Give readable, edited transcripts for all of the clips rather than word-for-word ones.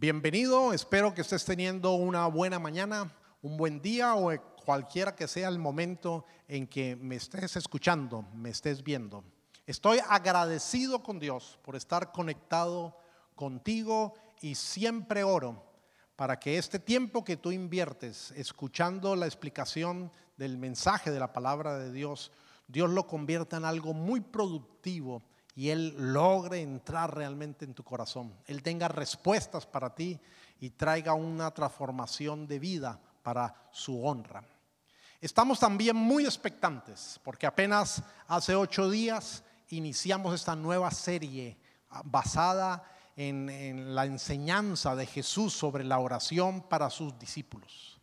Bienvenido, espero que estés teniendo una buena mañana, un buen día o cualquiera que sea el momento en que me estés escuchando, me estés viendo. Estoy agradecido con Dios por estar conectado contigo y siempre oro para que este tiempo que tú inviertes escuchando la explicación del mensaje de la palabra de Dios, Dios lo convierta en algo muy productivo y Él logre entrar realmente en tu corazón. Él tenga respuestas para ti y traiga una transformación de vida para su honra. Estamos también muy expectantes porque apenas hace 8 días iniciamos esta nueva serie basada en la enseñanza de Jesús sobre la oración para sus discípulos.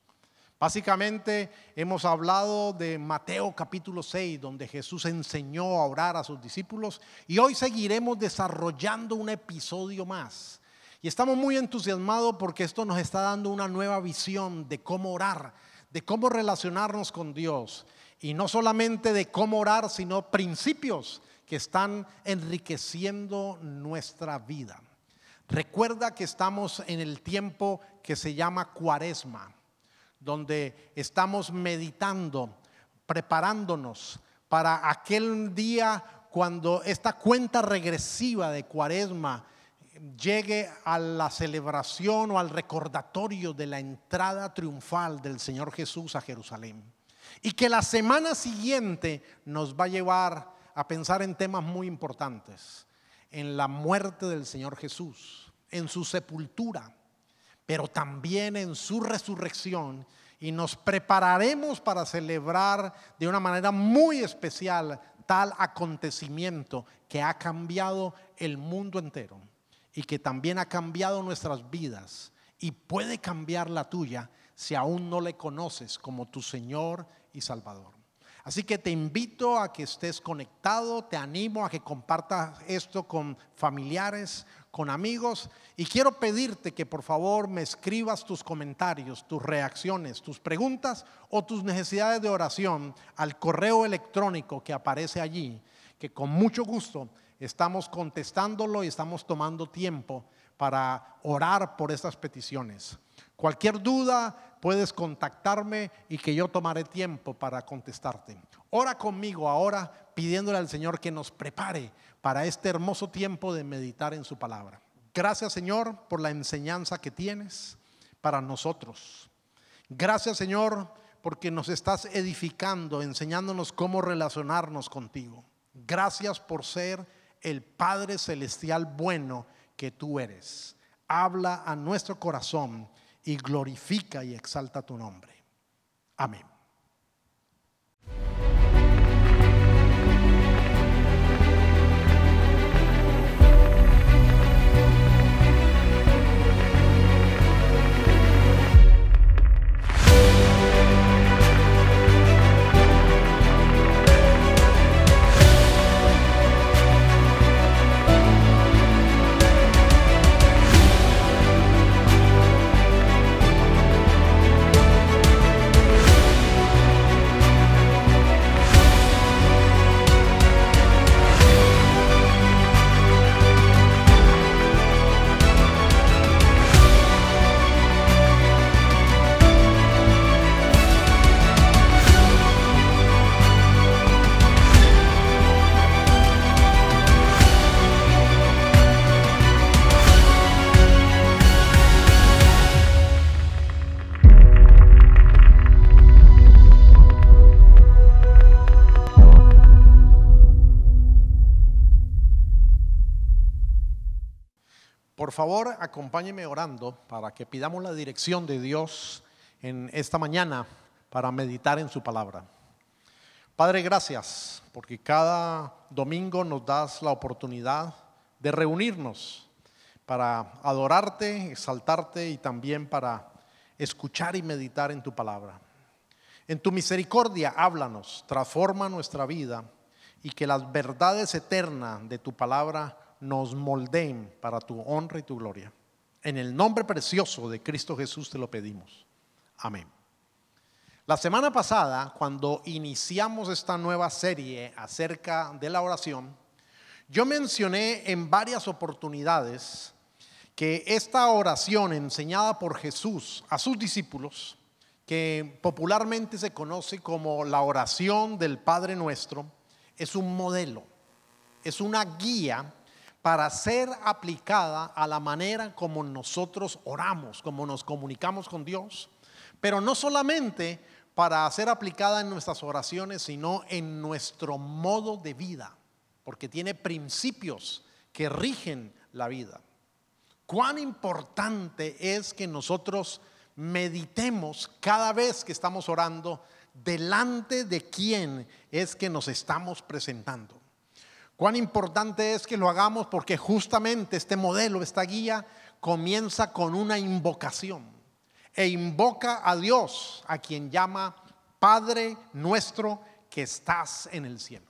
Básicamente hemos hablado de Mateo capítulo 6, donde Jesús enseñó a orar a sus discípulos, y hoy seguiremos desarrollando un episodio más. Y estamos muy entusiasmados porque esto nos está dando una nueva visión de cómo orar, de cómo relacionarnos con Dios, y no solamente de cómo orar, sino principios que están enriqueciendo nuestra vida. Recuerda que estamos en el tiempo que se llama Cuaresma, donde estamos meditando, preparándonos para aquel día cuando esta cuenta regresiva de Cuaresma llegue a la celebración o al recordatorio de la entrada triunfal del Señor Jesús a Jerusalén. Y que la semana siguiente nos va a llevar a pensar en temas muy importantes, en la muerte del Señor Jesús, en su sepultura, pero también en su resurrección, y nos prepararemos para celebrar de una manera muy especial tal acontecimiento que ha cambiado el mundo entero y que también ha cambiado nuestras vidas y puede cambiar la tuya si aún no le conoces como tu Señor y Salvador. Así que te invito a que estés conectado, te animo a que compartas esto con familiares, con amigos, y quiero pedirte que por favor me escribas tus comentarios, tus reacciones, tus preguntas o tus necesidades de oración al correo electrónico que aparece allí, que con mucho gusto estamos contestándolo y estamos tomando tiempo para orar por estas peticiones. Cualquier duda puedes contactarme y que yo tomaré tiempo para contestarte. Ora conmigo ahora pidiéndole al Señor que nos prepare para este hermoso tiempo de meditar en su palabra. Gracias, Señor, por la enseñanza que tienes para nosotros. Gracias, Señor, porque nos estás edificando, enseñándonos cómo relacionarnos contigo. Gracias por ser el Padre Celestial bueno que tú eres. Habla a nuestro corazón y glorifica y exalta tu nombre. Amén. Por favor, acompáñeme orando para que pidamos la dirección de Dios en esta mañana para meditar en su palabra. Padre, gracias porque cada domingo nos das la oportunidad de reunirnos para adorarte, exaltarte y también para escuchar y meditar en tu palabra. En tu misericordia, háblanos, transforma nuestra vida y que las verdades eternas de tu palabra nos moldeen para tu honra y tu gloria. En el nombre precioso de Cristo Jesús te lo pedimos. Amén. La semana pasada, cuando iniciamos esta nueva serie acerca de la oración, yo mencioné en varias oportunidades que esta oración enseñada por Jesús a sus discípulos, que popularmente se conoce como la oración del Padre Nuestro, es un modelo, es una guía para ser aplicada a la manera como nosotros oramos, como nos comunicamos con Dios, pero no solamente para ser aplicada en nuestras oraciones, sino en nuestro modo de vida, porque tiene principios que rigen la vida. Cuán importante es que nosotros meditemos cada vez que estamos orando delante de quién es que nos estamos presentando. Cuán importante es que lo hagamos, porque justamente este modelo, esta guía, comienza con una invocación e invoca a Dios, a quien llama Padre nuestro que estás en el cielo.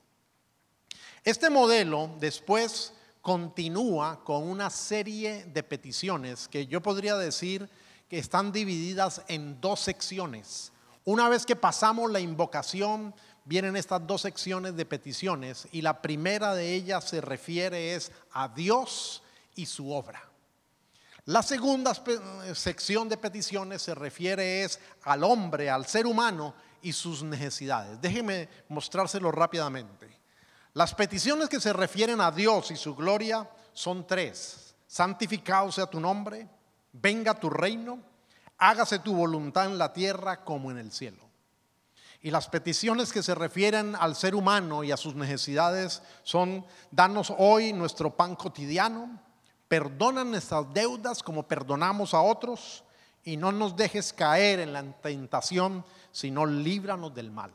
Este modelo después continúa con una serie de peticiones que yo podría decir que están divididas en dos secciones. Una vez que pasamos la invocación, vienen estas dos secciones de peticiones, y la primera de ellas se refiere a Dios y su obra. La segunda sección de peticiones se refiere al hombre, al ser humano y sus necesidades. Déjeme mostrárselo rápidamente. Las peticiones que se refieren a Dios y su gloria son tres: santificado sea tu nombre, venga tu reino, hágase tu voluntad en la tierra como en el cielo. Y las peticiones que se refieren al ser humano y a sus necesidades son: danos hoy nuestro pan cotidiano, perdona nuestras deudas como perdonamos a otros, y no nos dejes caer en la tentación, sino líbranos del mal.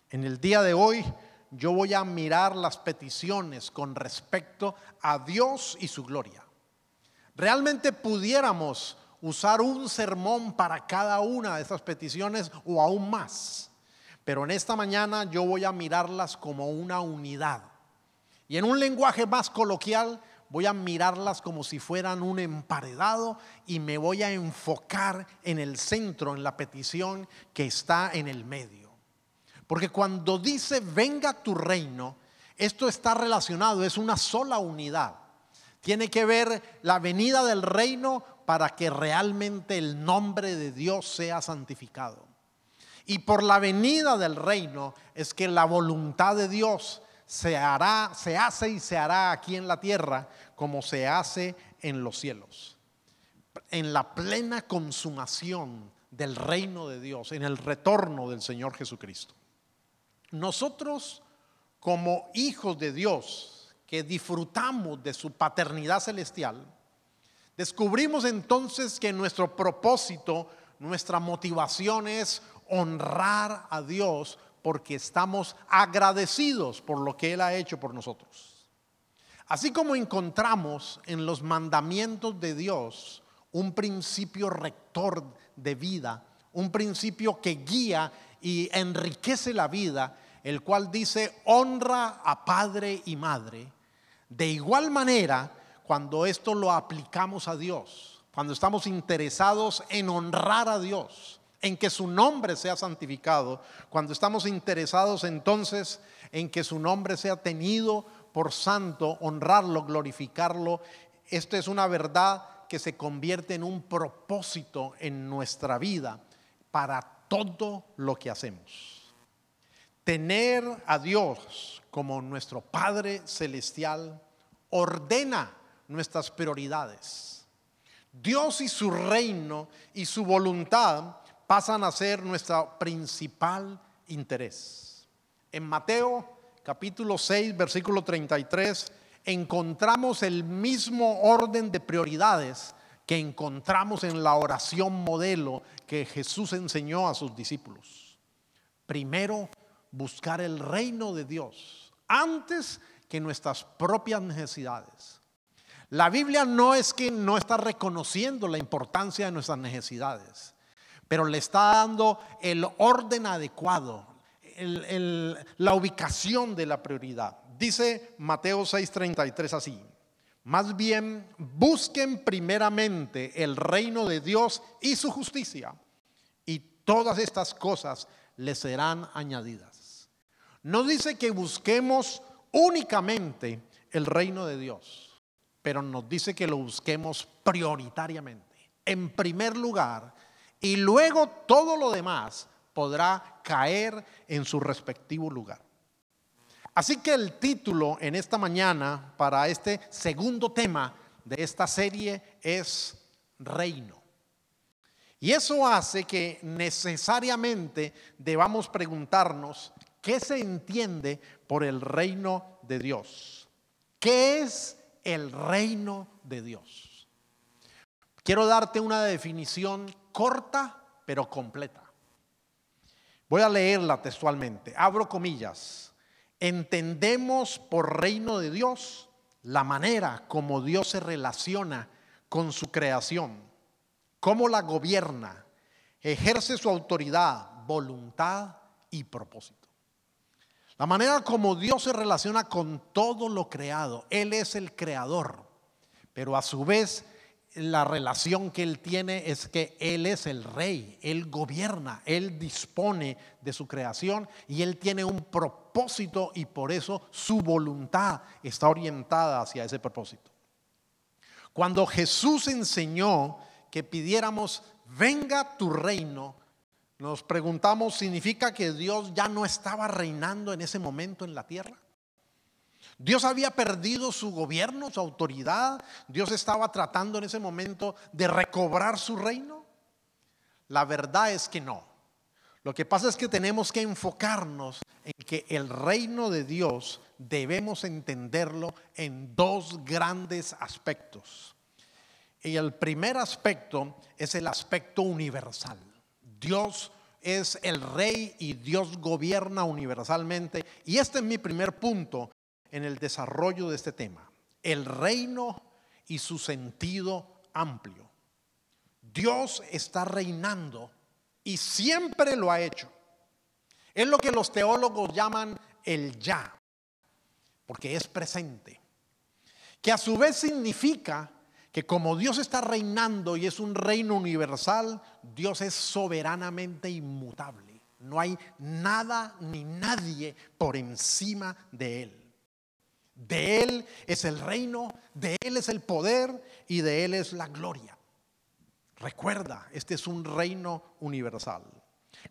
En el día de hoy yo voy a mirar las peticiones con respecto a Dios y su gloria. Realmente pudiéramos usar un sermón para cada una de estas peticiones o aún más, pero en esta mañana yo voy a mirarlas como una unidad, y en un lenguaje más coloquial voy a mirarlas como si fueran un emparedado, y me voy a enfocar en el centro, en la petición que está en el medio. Porque cuando dice venga tu reino, esto está relacionado, es una sola unidad. Tiene que ver la venida del reino para que realmente el nombre de Dios sea santificado. Y por la venida del reino es que la voluntad de Dios se hace y se hará aquí en la tierra como se hace en los cielos. En la plena consumación del reino de Dios, en el retorno del Señor Jesucristo. Nosotros, como hijos de Dios que disfrutamos de su paternidad celestial, descubrimos entonces que nuestro propósito, nuestra motivación es honrar a Dios, porque estamos agradecidos por lo que Él ha hecho por nosotros. Así como encontramos en los mandamientos de Dios un principio rector de vida, un principio que guía y enriquece la vida, el cual dice honra a padre y madre. De igual manera, cuando esto lo aplicamos a Dios, cuando estamos interesados en honrar a Dios, en que su nombre sea santificado, cuando estamos interesados entonces en que su nombre sea tenido por santo, honrarlo, glorificarlo, esto es una verdad que se convierte en un propósito en nuestra vida para todo lo que hacemos. Tener a Dios como nuestro Padre Celestial ordena nuestras prioridades. Dios y su reino y su voluntad pasan a ser nuestro principal interés. En Mateo capítulo 6 versículo 33 encontramos el mismo orden de prioridades que encontramos en la oración modelo que Jesús enseñó a sus discípulos. Primero, buscar el reino de Dios antes que nuestras propias necesidades. La Biblia no es que no está reconociendo la importancia de nuestras necesidades, pero le está dando el orden adecuado, la ubicación de la prioridad. Dice Mateo 6:33 así: más bien busquen primeramente el reino de Dios y su justicia, y todas estas cosas les serán añadidas. No dice que busquemos únicamente el reino de Dios, pero nos dice que lo busquemos prioritariamente, en primer lugar, y luego todo lo demás podrá caer en su respectivo lugar. Así que el título en esta mañana para este segundo tema de esta serie es Reino. Y eso hace que necesariamente debamos preguntarnos qué se entiende por el reino de Dios. ¿Qué es el reino de Dios? Quiero darte una definición corta pero completa. Voy a leerla textualmente. Abro comillas. Entendemos por reino de Dios la manera como Dios se relaciona con su creación, cómo la gobierna, ejerce su autoridad, voluntad y propósito. La manera como Dios se relaciona con todo lo creado. Él es el creador, pero a su vez la relación que Él tiene es que Él es el rey. Él gobierna, Él dispone de su creación y Él tiene un propósito, y por eso su voluntad está orientada hacia ese propósito. Cuando Jesús enseñó que pidiéramos venga tu reino, nos preguntamos, ¿significa que Dios ya no estaba reinando en ese momento en la tierra? Dios había perdido su gobierno, su autoridad. Dios estaba tratando en ese momento de recobrar su reino. La verdad es que no. Lo que pasa es que tenemos que enfocarnos en que el reino de Dios debemos entenderlo en dos grandes aspectos. Y el primer aspecto es el aspecto universal. Dios es el rey y Dios gobierna universalmente. Y este es mi primer punto en el desarrollo de este tema: el reino y su sentido amplio. Dios está reinando y siempre lo ha hecho. Es lo que los teólogos llaman el ya, porque es presente, que a su vez significa que como Dios está reinando y es un reino universal, Dios es soberanamente inmutable. No hay nada ni nadie por encima de Él. De Él es el reino, de Él es el poder y de Él es la gloria. Recuerda, este es un reino universal.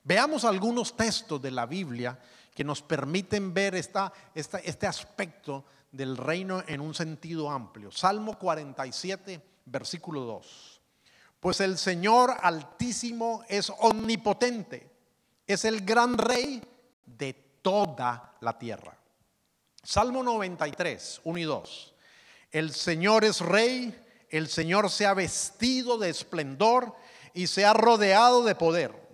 Veamos algunos textos de la Biblia que nos permiten ver este aspecto del reino en un sentido amplio. Salmo 47, versículo 2. Pues el Señor Altísimo es omnipotente, es el gran rey de toda la tierra. Salmo 93, 1 y 2. El Señor es rey, el Señor se ha vestido de esplendor y se ha rodeado de poder.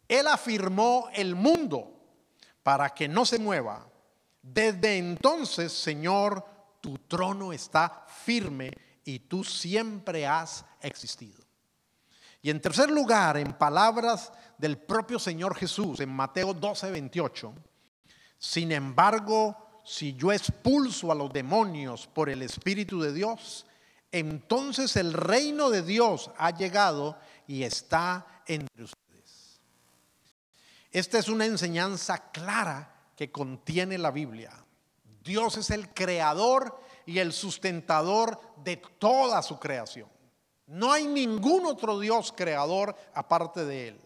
Él afirmó el mundo para que no se mueva. Desde entonces, Señor, tu trono está firme y tú siempre has existido. Y en tercer lugar, en palabras del propio Señor Jesús, en Mateo 12, 28, sin embargo, si yo expulso a los demonios por el Espíritu de Dios, entonces el reino de Dios ha llegado y está entre ustedes. Esta es una enseñanza clara que contiene la Biblia. Dios es el creador y el sustentador de toda su creación. No hay ningún otro Dios creador aparte de Él.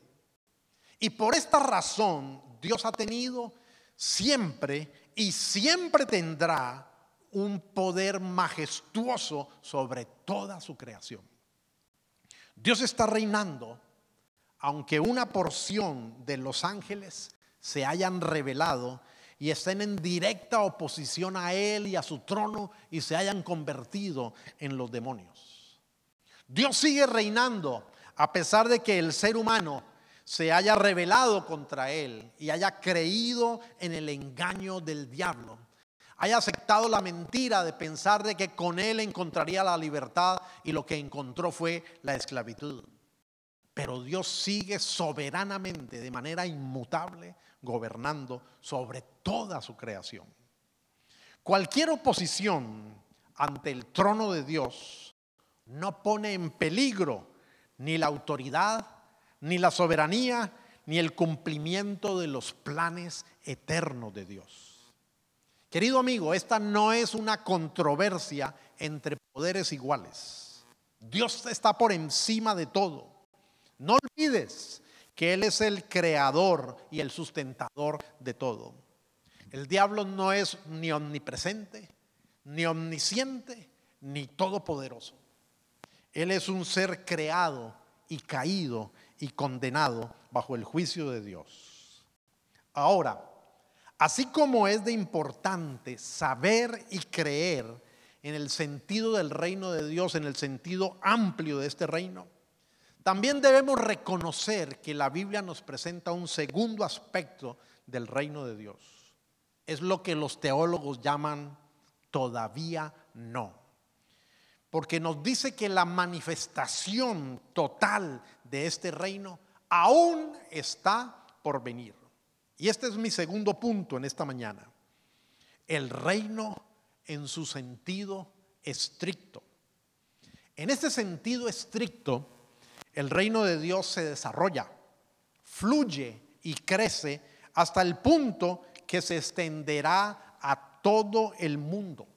Y por esta razón Dios ha tenido siempre y siempre tendrá un poder majestuoso sobre toda su creación. Dios está reinando, aunque una porción de los ángeles se hayan rebelado y estén en directa oposición a Él y a su trono y se hayan convertido en los demonios. Dios sigue reinando a pesar de que el ser humano se haya rebelado contra Él y haya creído en el engaño del diablo, haya aceptado la mentira de pensar de que con Él encontraría la libertad y lo que encontró fue la esclavitud. Pero Dios sigue soberanamente, de manera inmutable, gobernando sobre toda su creación. Cualquier oposición ante el trono de Dios no pone en peligro ni la autoridad, ni la soberanía, ni el cumplimiento de los planes eternos de Dios. Querido amigo, esta no es una controversia entre poderes iguales. Dios está por encima de todo. No olvides que Él es el creador y el sustentador de todo. El diablo no es ni omnipresente, ni omnisciente, ni todopoderoso. Él es un ser creado y caído y condenado bajo el juicio de Dios. Ahora, así como es de importante saber y creer en el sentido del reino de Dios, en el sentido amplio de este reino, también debemos reconocer que la Biblia nos presenta un segundo aspecto del reino de Dios. Es lo que los teólogos llaman todavía no. Porque nos dice que la manifestación total de este reino aún está por venir. Y este es mi segundo punto en esta mañana. El reino en su sentido estricto. En este sentido estricto, el reino de Dios se desarrolla, fluye y crece hasta el punto que se extenderá a todo el mundo.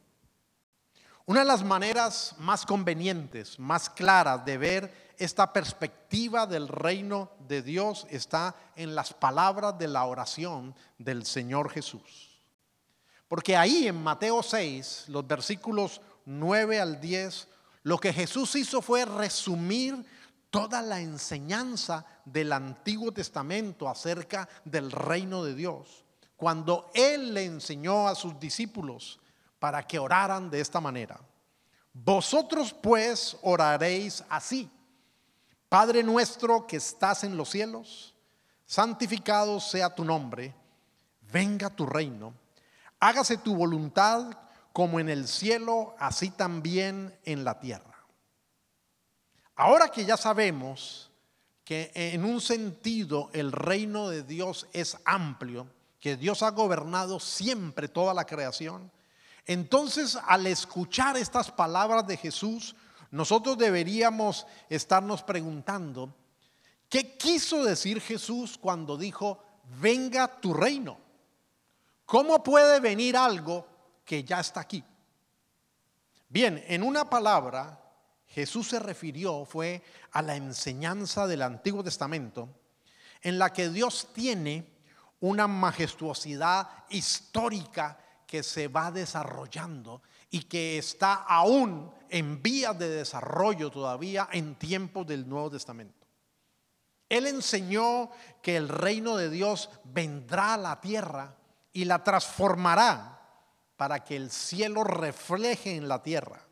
Una de las maneras más convenientes, más claras de ver esta perspectiva del reino de Dios está en las palabras de la oración del Señor Jesús. Porque ahí en Mateo 6, los versículos 9 al 10, lo que Jesús hizo fue resumir toda la enseñanza del Antiguo Testamento acerca del reino de Dios, cuando Él le enseñó a sus discípulos para que oraran de esta manera: vosotros pues oraréis así: Padre nuestro que estás en los cielos, santificado sea tu nombre, venga tu reino, hágase tu voluntad como en el cielo, así también en la tierra. Ahora que ya sabemos que en un sentido el reino de Dios es amplio, que Dios ha gobernado siempre toda la creación, entonces al escuchar estas palabras de Jesús, nosotros deberíamos estarnos preguntando: ¿qué quiso decir Jesús cuando dijo venga tu reino? ¿Cómo puede venir algo que ya está aquí? Bien, en una palabra, Jesús se refirió fue a la enseñanza del Antiguo Testamento, en la que Dios tiene una majestuosidad histórica que se va desarrollando y que está aún en vías de desarrollo todavía en tiempos del Nuevo Testamento. Él enseñó que el reino de Dios vendrá a la tierra y la transformará para que el cielo refleje en la tierra.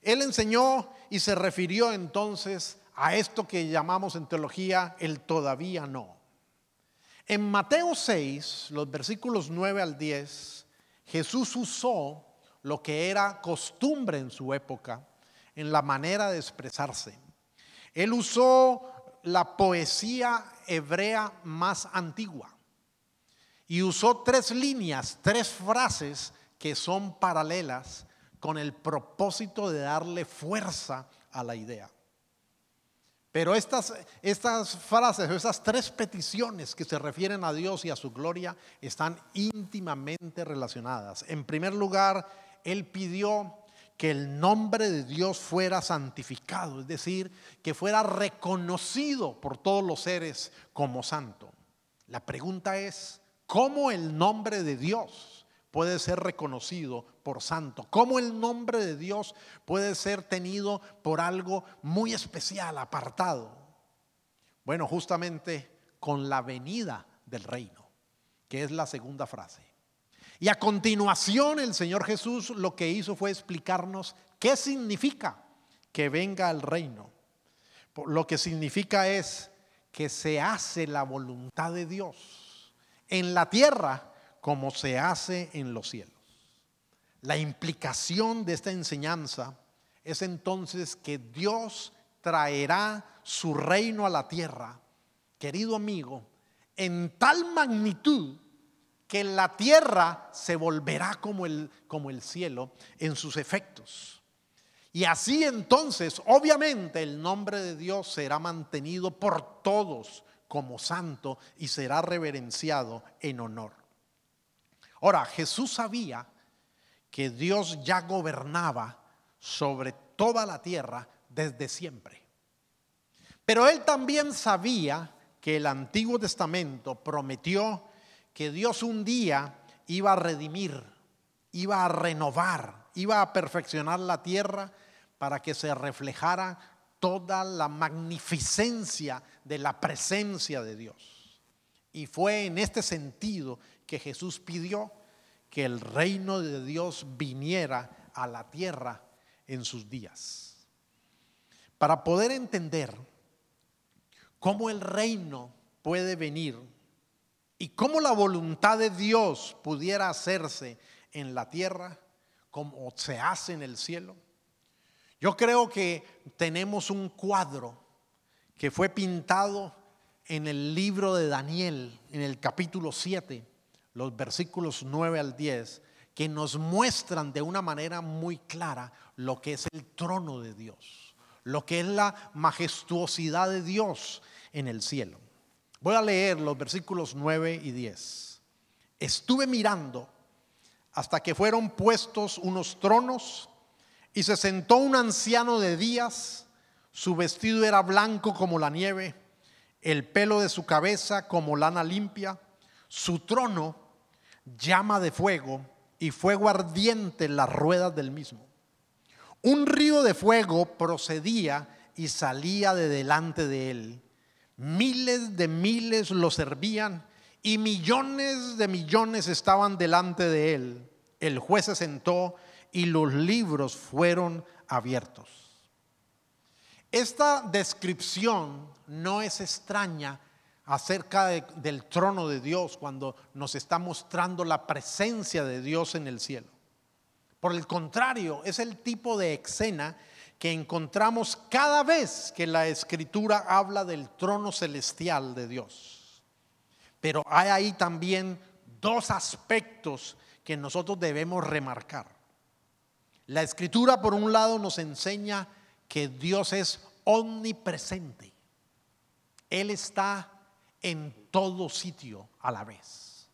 Él enseñó y se refirió entonces a esto que llamamos en teología el todavía no. En Mateo 6, los versículos 9 al 10, Jesús usó lo que era costumbre en su época en la manera de expresarse. Él usó la poesía hebrea más antigua y usó 3 líneas, 3 frases que son paralelas con el propósito de darle fuerza a la idea. Pero estas frases, esas 3 peticiones que se refieren a Dios y a su gloria están íntimamente relacionadas. En primer lugar, Él pidió que el nombre de Dios fuera santificado, es decir, que fuera reconocido por todos los seres como santo. La pregunta es: ¿cómo el nombre de Dios puede ser reconocido por santo? ¿Cómo el nombre de Dios puede ser tenido por algo muy especial, apartado? Bueno, justamente con la venida del reino, que es la segunda frase. Y a continuación el Señor Jesús lo que hizo fue explicarnos qué significa que venga el reino. Lo que significa es que se hace la voluntad de Dios en la tierra como se hace en los cielos. La implicación de esta enseñanza es entonces que Dios traerá su reino a la tierra, querido amigo, en tal magnitud que la tierra se volverá como el cielo en sus efectos. Y así entonces, obviamente, el nombre de Dios será mantenido por todos como santo y será reverenciado en honor. Ahora, Jesús sabía que Dios ya gobernaba sobre toda la tierra desde siempre. Pero él también sabía que el Antiguo Testamento prometió que Dios un día iba a redimir, iba a renovar, iba a perfeccionar la tierra para que se reflejara toda la magnificencia de la presencia de Dios. Y fue en este sentido que Jesús pidió que el reino de Dios viniera a la tierra en sus días. Para poder entender cómo el reino puede venir y cómo la voluntad de Dios pudiera hacerse en la tierra como se hace en el cielo, yo creo que tenemos un cuadro que fue pintado en el libro de Daniel, en el capítulo 7, los versículos 9 al 10, que nos muestran de una manera muy clara lo que es el trono de Dios, lo que es la majestuosidad de Dios en el cielo. Voy a leer los versículos 9 y 10. Estuve mirando hasta que fueron puestos unos tronos y se sentó un anciano de días. Su vestido era blanco como la nieve, el pelo de su cabeza como lana limpia. Su trono llama de fuego y fuego ardiente en las ruedas del mismo. Un río de fuego procedía y salía de delante de él. Miles de miles lo servían y millones de millones estaban delante de él. El juez se sentó y los libros fueron abiertos. Esta descripción no es extraña acerca del trono de Dios cuando nos está mostrando la presencia de Dios en el cielo. Por el contrario, es el tipo de escena que encontramos cada vez que la Escritura habla del trono celestial de Dios. Pero hay ahí también dos aspectos que nosotros debemos remarcar. La Escritura, por un lado, nos enseña que Dios es omnipresente. Él está en todo sitio a la vez.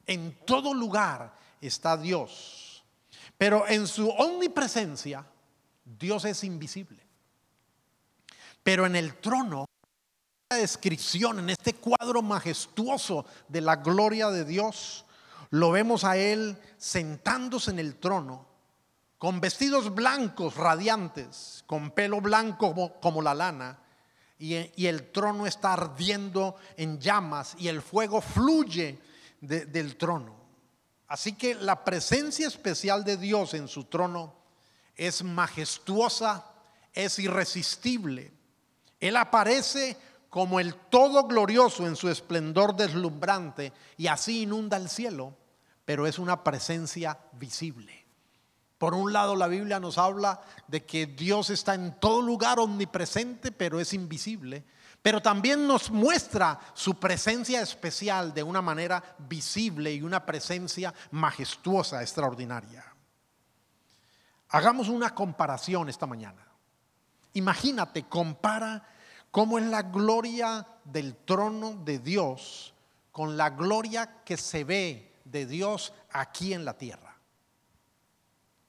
En todo lugar está Dios. Pero en su omnipresencia, Dios es invisible. Pero en el trono, en la descripción, en este cuadro majestuoso de la gloria de Dios, lo vemos a Él sentándose en el trono, con vestidos blancos radiantes, con pelo blanco como la lana, y el trono está ardiendo en llamas y el fuego fluye del trono. Así que la presencia especial de Dios en su trono es majestuosa, es irresistible. Él aparece como el todo glorioso en su esplendor deslumbrante y así inunda el cielo, pero es una presencia visible. Por un lado, la Biblia nos habla de que Dios está en todo lugar omnipresente, pero es invisible. Pero también nos muestra su presencia especial de una manera visible y una presencia majestuosa, extraordinaria. Hagamos una comparación esta mañana. Imagínate, compara cómo es la gloria del trono de Dios con la gloria que se ve de Dios aquí en la tierra.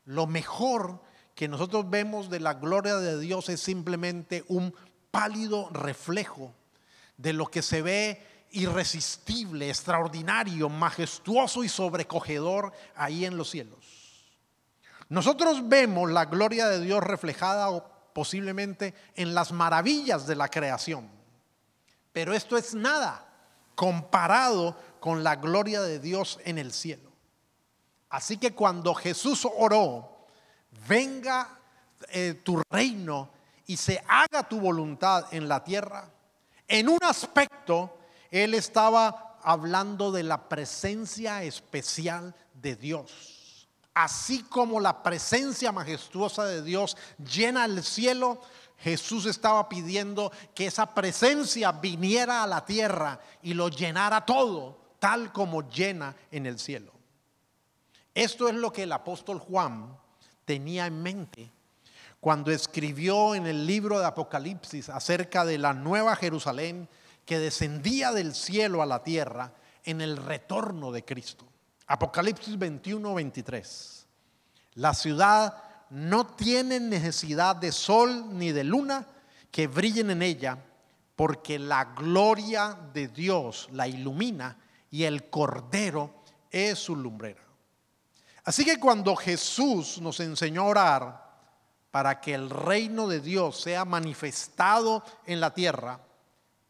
Lo mejor que nosotros vemos de la gloria de Dios es simplemente un pálido reflejo de lo que se ve irresistible, extraordinario, majestuoso y sobrecogedor ahí en los cielos. Nosotros vemos la gloria de Dios reflejada posiblemente en las maravillas de la creación, pero esto es nada comparado con la gloria de Dios en el cielo. Así que cuando Jesús oró, venga tu reino y se haga tu voluntad en la tierra, en un aspecto Él estaba hablando de la presencia especial de Dios. Así como la presencia majestuosa de Dios llena el cielo, Jesús estaba pidiendo que esa presencia viniera a la tierra y lo llenara todo, tal como llena en el cielo. Esto es lo que el apóstol Juan tenía en mente cuando escribió en el libro de Apocalipsis acerca de la nueva Jerusalén que descendía del cielo a la tierra en el retorno de Cristo. Apocalipsis 21:23. La ciudad no tiene necesidad de sol ni de luna que brillen en ella, porque la gloria de Dios la ilumina y el Cordero es su lumbrera. Así que cuando Jesús nos enseñó a orar para que el reino de Dios sea manifestado en la tierra,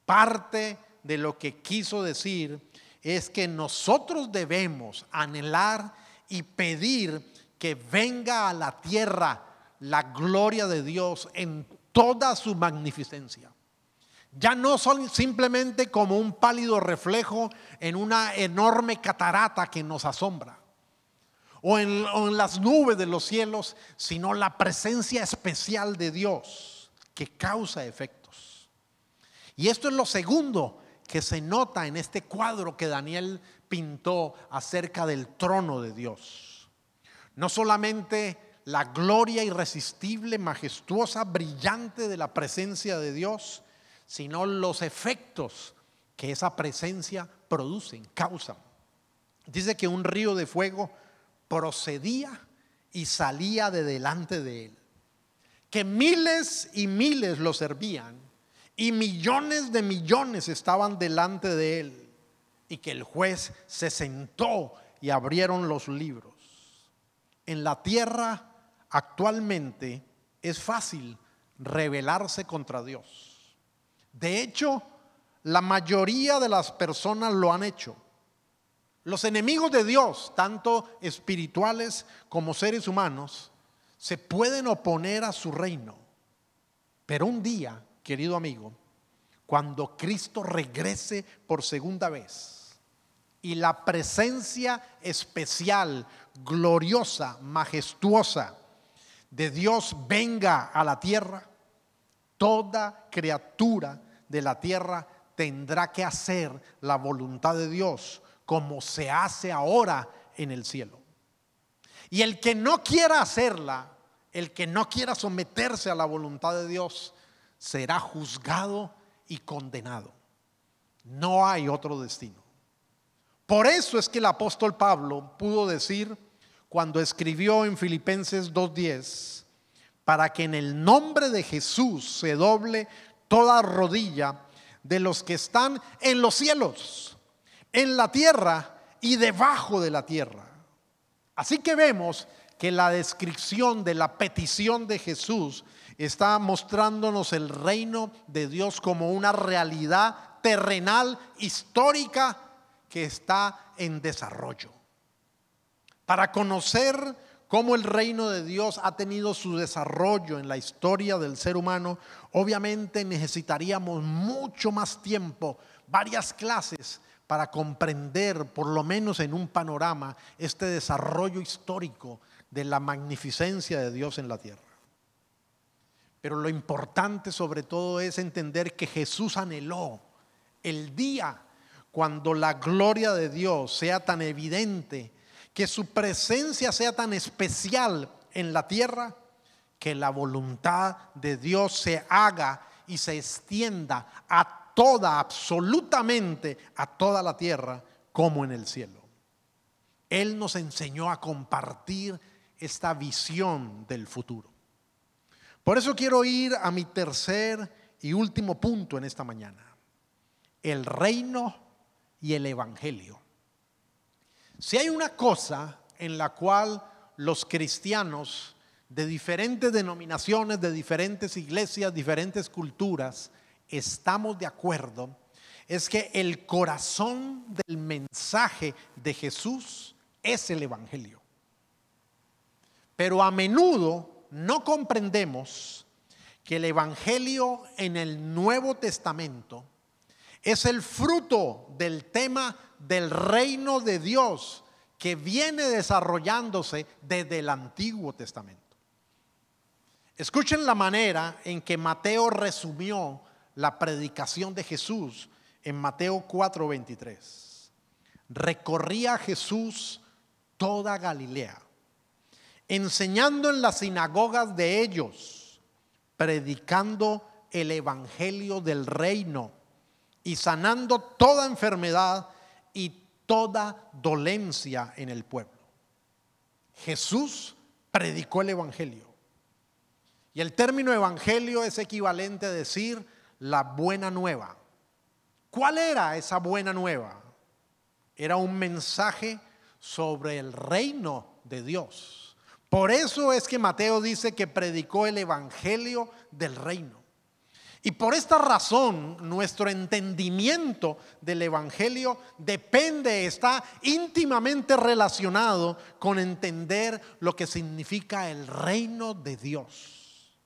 parte de lo que quiso decir es que nosotros debemos anhelar y pedir que venga a la tierra la gloria de Dios en toda su magnificencia. Ya no son simplemente como un pálido reflejo en una enorme catarata que nos asombra, o en las nubes de los cielos, sino la presencia especial de Dios que causa efectos. Y esto es lo segundo que se nota en este cuadro que Daniel pintó acerca del trono de Dios. No solamente la gloria irresistible, majestuosa, brillante de la presencia de Dios, sino los efectos que esa presencia produce, causa. Dice que un río de fuego procedía y salía de delante de él, que miles y miles lo servían y millones de millones estaban delante de él, y que el juez se sentó y abrieron los libros. En la tierra actualmente es fácil rebelarse contra Dios. De hecho, la mayoría de las personas lo han hecho. Los enemigos de Dios, tanto espirituales como seres humanos, se pueden oponer a su reino. Pero un día, querido amigo, cuando Cristo regrese por segunda vez y la presencia especial, gloriosa, majestuosa de Dios venga a la tierra, toda criatura de la tierra tendrá que hacer la voluntad de Dios como se hace ahora en el cielo. Y el que no quiera hacerla, el que no quiera someterse a la voluntad de Dios, será juzgado y condenado. No hay otro destino. Por eso es que el apóstol Pablo pudo decir, cuando escribió en Filipenses 2:10, para que en el nombre de Jesús se doble toda rodilla de los que están en los cielos, en la tierra y debajo de la tierra. Así que vemos que la descripción de la petición de Jesús está mostrándonos el reino de Dios como una realidad terrenal, histórica, que está en desarrollo. Para conocer cómo el reino de Dios ha tenido su desarrollo en la historia del ser humano, obviamente necesitaríamos mucho más tiempo, varias clases, para comprender, por lo menos en un panorama, este desarrollo histórico de la magnificencia de Dios en la tierra. Pero lo importante sobre todo es entender que Jesús anheló el día cuando la gloria de Dios sea tan evidente, que su presencia sea tan especial en la tierra, que la voluntad de Dios se haga y se extienda a toda, absolutamente a toda la tierra como en el cielo. Él nos enseñó a compartir esta visión del futuro. Por eso quiero ir a mi tercer y último punto en esta mañana: el reino y el evangelio. Si hay una cosa en la cual los cristianos de diferentes denominaciones, de diferentes iglesias, diferentes culturas, estamos de acuerdo, es que el corazón del mensaje de Jesús es el evangelio. Pero a menudo no comprendemos que el evangelio en el Nuevo Testamento es el fruto del tema del reino de Dios que viene desarrollándose desde el Antiguo Testamento. Escuchen la manera en que Mateo resumió la predicación de Jesús en Mateo 4:23. Recorría Jesús toda Galilea, enseñando en las sinagogas de ellos, predicando el evangelio del reino y sanando toda enfermedad y toda dolencia en el pueblo. Jesús predicó el evangelio. Y el término evangelio es equivalente a decir la buena nueva. ¿Cuál era esa buena nueva? Era un mensaje sobre el reino de Dios. Por eso es que Mateo dice que predicó el evangelio del reino. Y por esta razón nuestro entendimiento del evangelio está íntimamente relacionado con entender lo que significa el reino de Dios.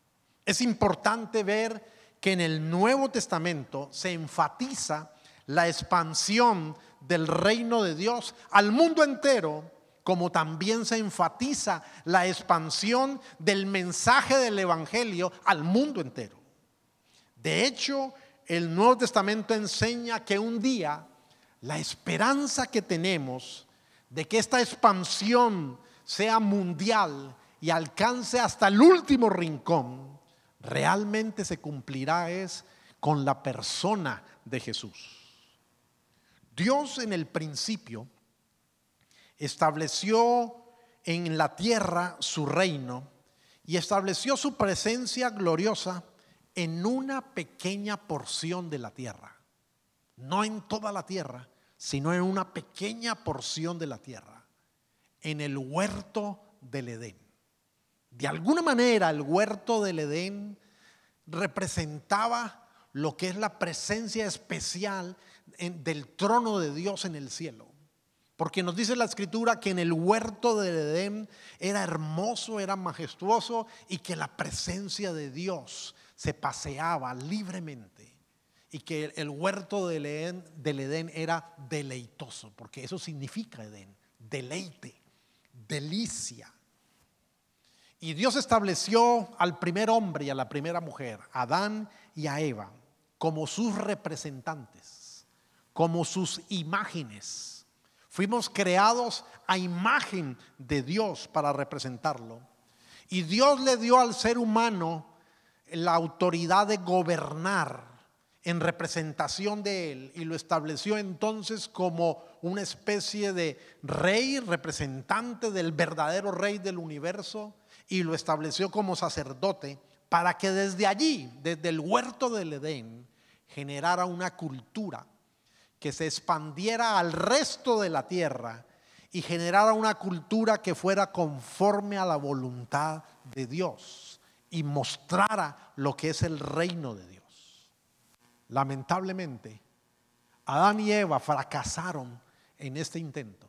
Es importante ver que en el Nuevo Testamento se enfatiza la expansión del reino de Dios al mundo entero, como también se enfatiza la expansión del mensaje del evangelio al mundo entero. De hecho, el Nuevo Testamento enseña que un día la esperanza que tenemos de que esta expansión sea mundial y alcance hasta el último rincón, realmente se cumplirá es con la persona de Jesús. Dios en el principio estableció en la tierra su reino y estableció su presencia gloriosa en una pequeña porción de la tierra. No en toda la tierra, sino en una pequeña porción de la tierra, en el huerto del Edén. De alguna manera el huerto del Edén representaba lo que es la presencia especial del trono de Dios en el cielo. Porque nos dice la escritura que en el huerto del Edén era hermoso, era majestuoso y que la presencia de Dios se paseaba libremente. Y que el huerto del Edén era deleitoso, porque eso significa Edén, deleite, delicia. Y Dios estableció al primer hombre y a la primera mujer, Adán y a Eva, como sus representantes, como sus imágenes. Fuimos creados a imagen de Dios para representarlo. Y Dios le dio al ser humano la autoridad de gobernar en representación de Él, y lo estableció entonces como una especie de rey, representante del verdadero rey del universo, y lo estableció como sacerdote para que desde allí, desde el huerto del Edén, generara una cultura que se expandiera al resto de la tierra y generara una cultura que fuera conforme a la voluntad de Dios y mostrara lo que es el reino de Dios. Lamentablemente, Adán y Eva fracasaron en este intento.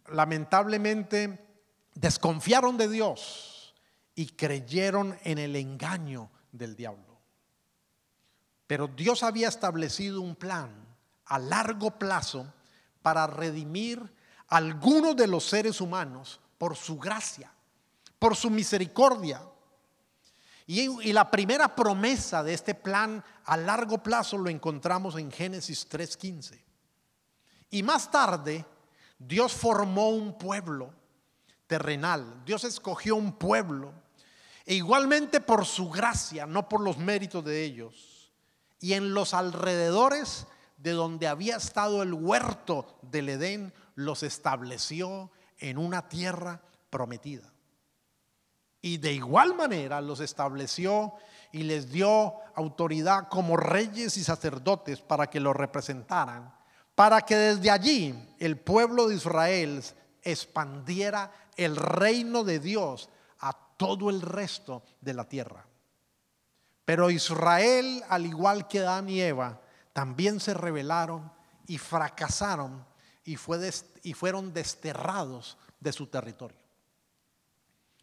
Lamentablemente, desconfiaron de Dios y creyeron en el engaño del diablo. Pero Dios había establecido un plan a largo plazo para redimir a algunos de los seres humanos por su gracia, por su misericordia. Y la primera promesa de este plan a largo plazo lo encontramos en Génesis 3:15. Y más tarde, Dios formó un pueblo terrenal. Dios escogió un pueblo, e igualmente por su gracia, no por los méritos de ellos. Y en los alrededores de donde había estado el huerto del Edén, los estableció en una tierra prometida. Y de igual manera los estableció y les dio autoridad como reyes y sacerdotes para que lo representaran, para que desde allí el pueblo de Israel expandiera el reino de Dios a todo el resto de la tierra. Pero Israel, al igual que Adán y Eva, también se rebelaron y fracasaron y fueron desterrados de su territorio.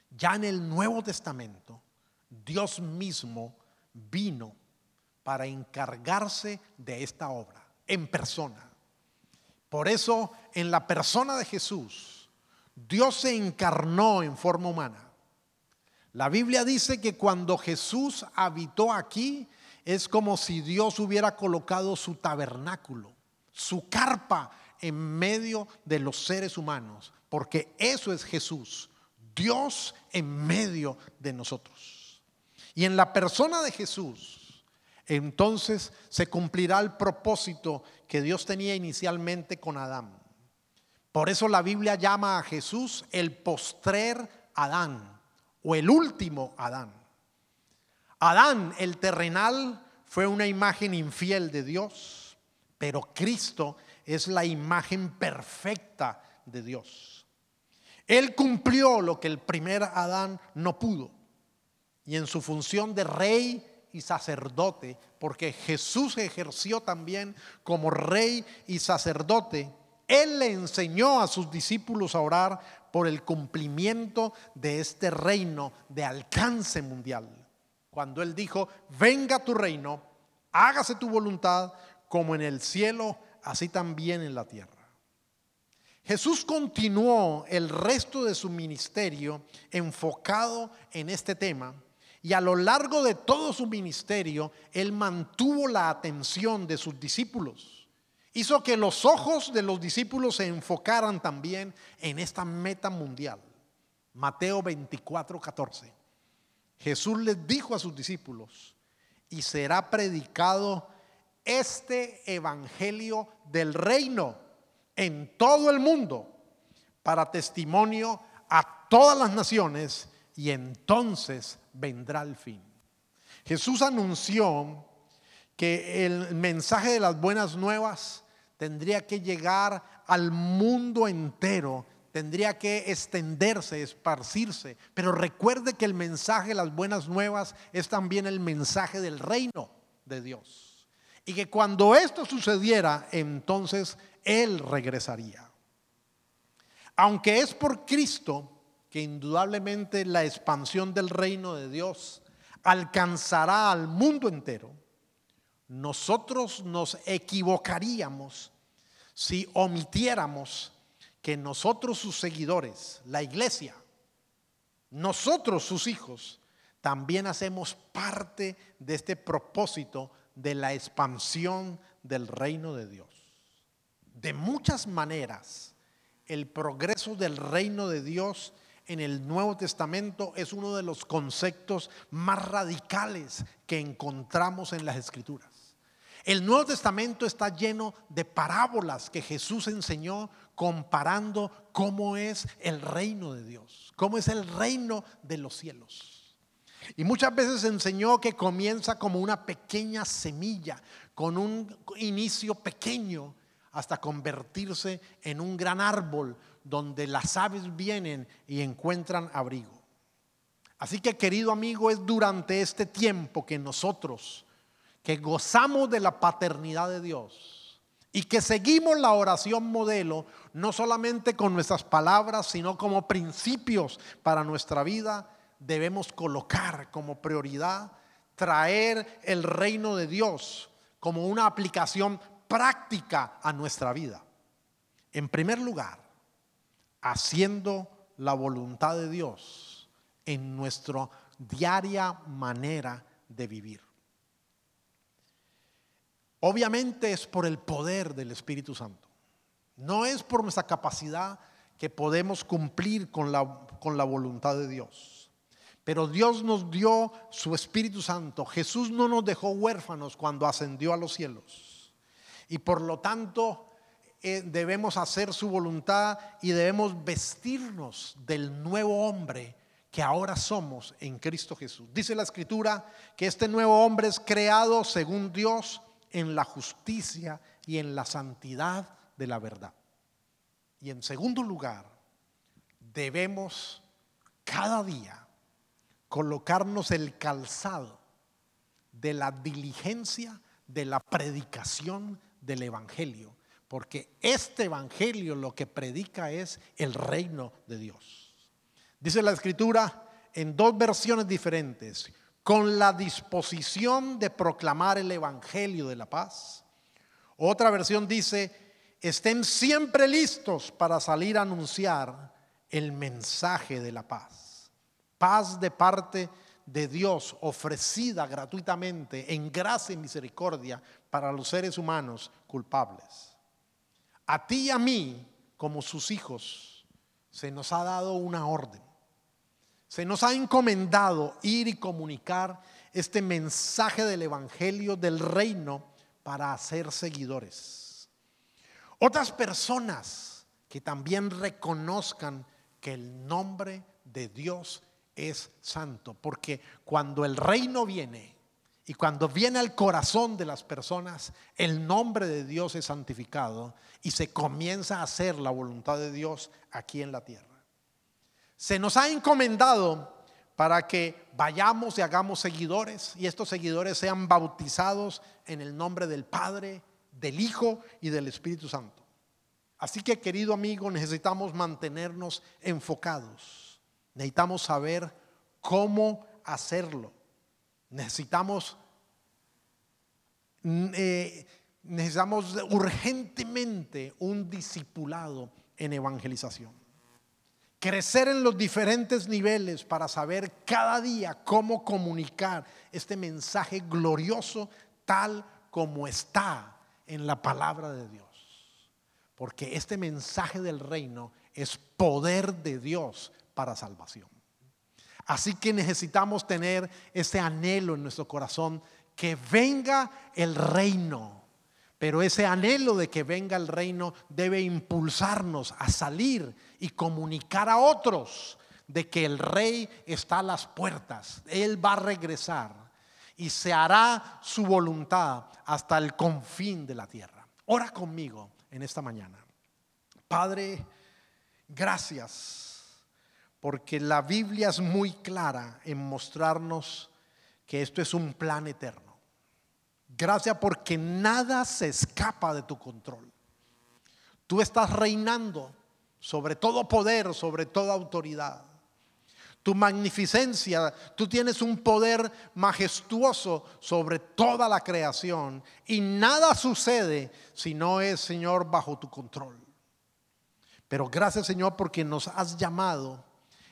Ya en el Nuevo Testamento, Dios mismo vino para encargarse de esta obra en persona. Por eso, en la persona de Jesús, Dios se encarnó en forma humana. La Biblia dice que cuando Jesús habitó aquí, es como si Dios hubiera colocado su tabernáculo, su carpa en medio de los seres humanos, porque eso es Jesús, Dios en medio de nosotros. Y en la persona de Jesús, entonces se cumplirá el propósito que Dios tenía inicialmente con Adán. Por eso la Biblia llama a Jesús el postrer Adán o el último Adán. Adán, el terrenal, fue una imagen infiel de Dios, pero Cristo es la imagen perfecta de Dios. Él cumplió lo que el primer Adán no pudo, y en su función de rey y sacerdote, porque Jesús ejerció también como rey y sacerdote, Él le enseñó a sus discípulos a orar por el cumplimiento de este reino de alcance mundial. Cuando Él dijo: venga tu reino, hágase tu voluntad como en el cielo, así también en la tierra. Jesús continuó el resto de su ministerio enfocado en este tema, y a lo largo de todo su ministerio Él mantuvo la atención de sus discípulos. Hizo que los ojos de los discípulos se enfocaran también en esta meta mundial. Mateo 24:14. Jesús les dijo a sus discípulos: y será predicado este evangelio del reino en todo el mundo para testimonio a todas las naciones, y entonces vendrá el fin. Jesús anunció que el mensaje de las buenas nuevas tendría que llegar al mundo entero, tendría que extenderse, esparcirse. Pero recuerde que el mensaje de las buenas nuevas es también el mensaje del reino de Dios, y que cuando esto sucediera, entonces Él regresaría. Aunque es por Cristo que indudablemente la expansión del reino de Dios alcanzará al mundo entero, nosotros nos equivocaríamos si omitiéramos que nosotros, sus seguidores, la iglesia, nosotros, sus hijos, también hacemos parte de este propósito de la expansión del reino de Dios. De muchas maneras, el progreso del reino de Dios en el Nuevo Testamento es uno de los conceptos más radicales que encontramos en las Escrituras. El Nuevo Testamento está lleno de parábolas que Jesús enseñó, comparando cómo es el reino de Dios, cómo es el reino de los cielos. Y muchas veces enseñó que comienza como una pequeña semilla, con un inicio pequeño, hasta convertirse en un gran árbol donde las aves vienen y encuentran abrigo. Así que, querido amigo, es durante este tiempo que nosotros, que gozamos de la paternidad de Dios y que seguimos la oración modelo, no solamente con nuestras palabras, sino como principios para nuestra vida, debemos colocar como prioridad traer el reino de Dios como una aplicación práctica a nuestra vida. En primer lugar, haciendo la voluntad de Dios en nuestra diaria manera de vivir. Obviamente es por el poder del Espíritu Santo. No es por nuestra capacidad que podemos cumplir con la voluntad de Dios. Pero Dios nos dio su Espíritu Santo. Jesús no nos dejó huérfanos cuando ascendió a los cielos. Y por lo tanto debemos hacer su voluntad y debemos vestirnos del nuevo hombre que ahora somos en Cristo Jesús. Dice la Escritura que este nuevo hombre es creado según Dios en la justicia y en la santidad de la verdad. Y en segundo lugar, debemos cada día colocarnos el calzado de la diligencia de la predicación del evangelio, porque este evangelio lo que predica es el reino de Dios. Dice la Escritura en dos versiones diferentes: con la disposición de proclamar el evangelio de la paz. Otra versión dice: estén siempre listos para salir a anunciar el mensaje de la paz. Paz de parte de Dios, ofrecida gratuitamente en gracia y misericordia para los seres humanos culpables. A ti y a mí, como sus hijos, se nos ha dado una orden. Se nos ha encomendado ir y comunicar este mensaje del evangelio del reino para hacer seguidores. Otras personas que también reconozcan que el nombre de Dios es santo, porque cuando el reino viene y cuando viene al corazón de las personas, el nombre de Dios es santificado y se comienza a hacer la voluntad de Dios aquí en la tierra. Se nos ha encomendado para que vayamos y hagamos seguidores, y estos seguidores sean bautizados en el nombre del Padre, del Hijo y del Espíritu Santo. Así que, querido amigo, necesitamos mantenernos enfocados. Necesitamos saber cómo hacerlo. Necesitamos urgentemente un discipulado en evangelización. Crecer en los diferentes niveles para saber cada día cómo comunicar este mensaje glorioso tal como está en la palabra de Dios. Porque este mensaje del reino es poder de Dios para salvación. Así que necesitamos tener ese anhelo en nuestro corazón, que venga el reino. Pero ese anhelo de que venga el reino debe impulsarnos a salir y comunicar a otros de que el rey está a las puertas. Él va a regresar y se hará su voluntad hasta el confín de la tierra. Ora conmigo en esta mañana. Padre, gracias, porque la Biblia es muy clara en mostrarnos que esto es un plan eterno. Gracias porque nada se escapa de tu control. Tú estás reinando sobre todo poder, sobre toda autoridad. Tu magnificencia, tú tienes un poder majestuoso sobre toda la creación, y nada sucede si no es, Señor, bajo tu control. Pero gracias, Señor, porque nos has llamado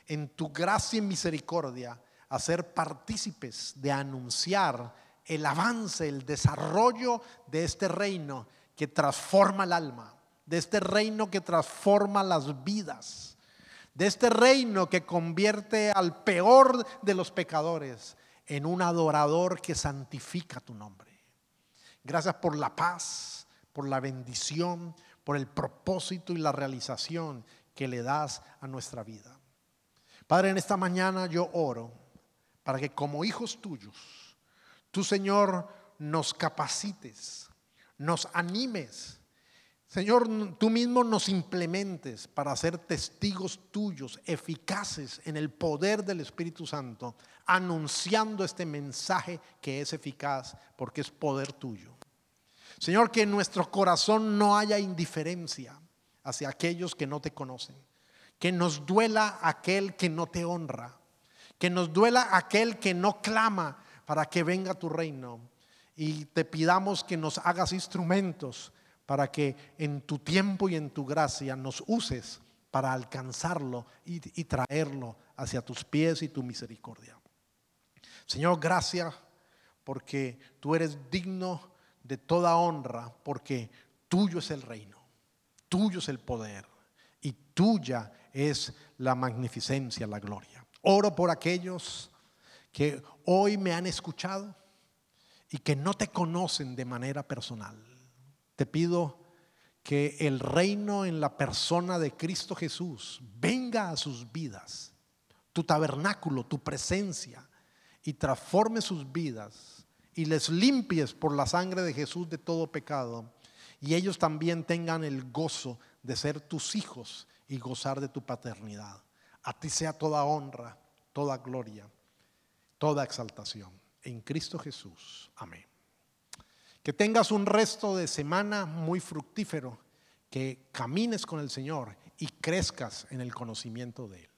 en tu gracia y misericordia a ser partícipes de anunciar el avance, el desarrollo de este reino que transforma el alma, de este reino que transforma las vidas, de este reino que convierte al peor de los pecadores en un adorador que santifica tu nombre. Gracias por la paz, por la bendición, por el propósito y la realización que le das a nuestra vida. Padre, en esta mañana yo oro para que como hijos tuyos, tú, Señor, nos capacites, nos animes. Señor, tú mismo nos implementes para ser testigos tuyos, eficaces en el poder del Espíritu Santo, anunciando este mensaje que es eficaz porque es poder tuyo. Señor, que en nuestro corazón no haya indiferencia hacia aquellos que no te conocen, que nos duela aquel que no te honra, que nos duela aquel que no clama para que venga tu reino, y te pidamos que nos hagas instrumentos para que en tu tiempo y en tu gracia nos uses para alcanzarlo y traerlo hacia tus pies y tu misericordia. Señor, gracias porque tú eres digno de toda honra, porque tuyo es el reino, tuyo es el poder y tuya es la magnificencia, la gloria. Oro por aquellos que hoy me han escuchado y que no te conocen de manera personal. Te pido que el reino en la persona de Cristo Jesús venga a sus vidas, tu tabernáculo, tu presencia, y transforme sus vidas y les limpies por la sangre de Jesús de todo pecado, y ellos también tengan el gozo de ser tus hijos y gozar de tu paternidad. A ti sea toda honra, toda gloria, toda exaltación en Cristo Jesús. Amén. Que tengas un resto de semana muy fructífero, que camines con el Señor y crezcas en el conocimiento de Él.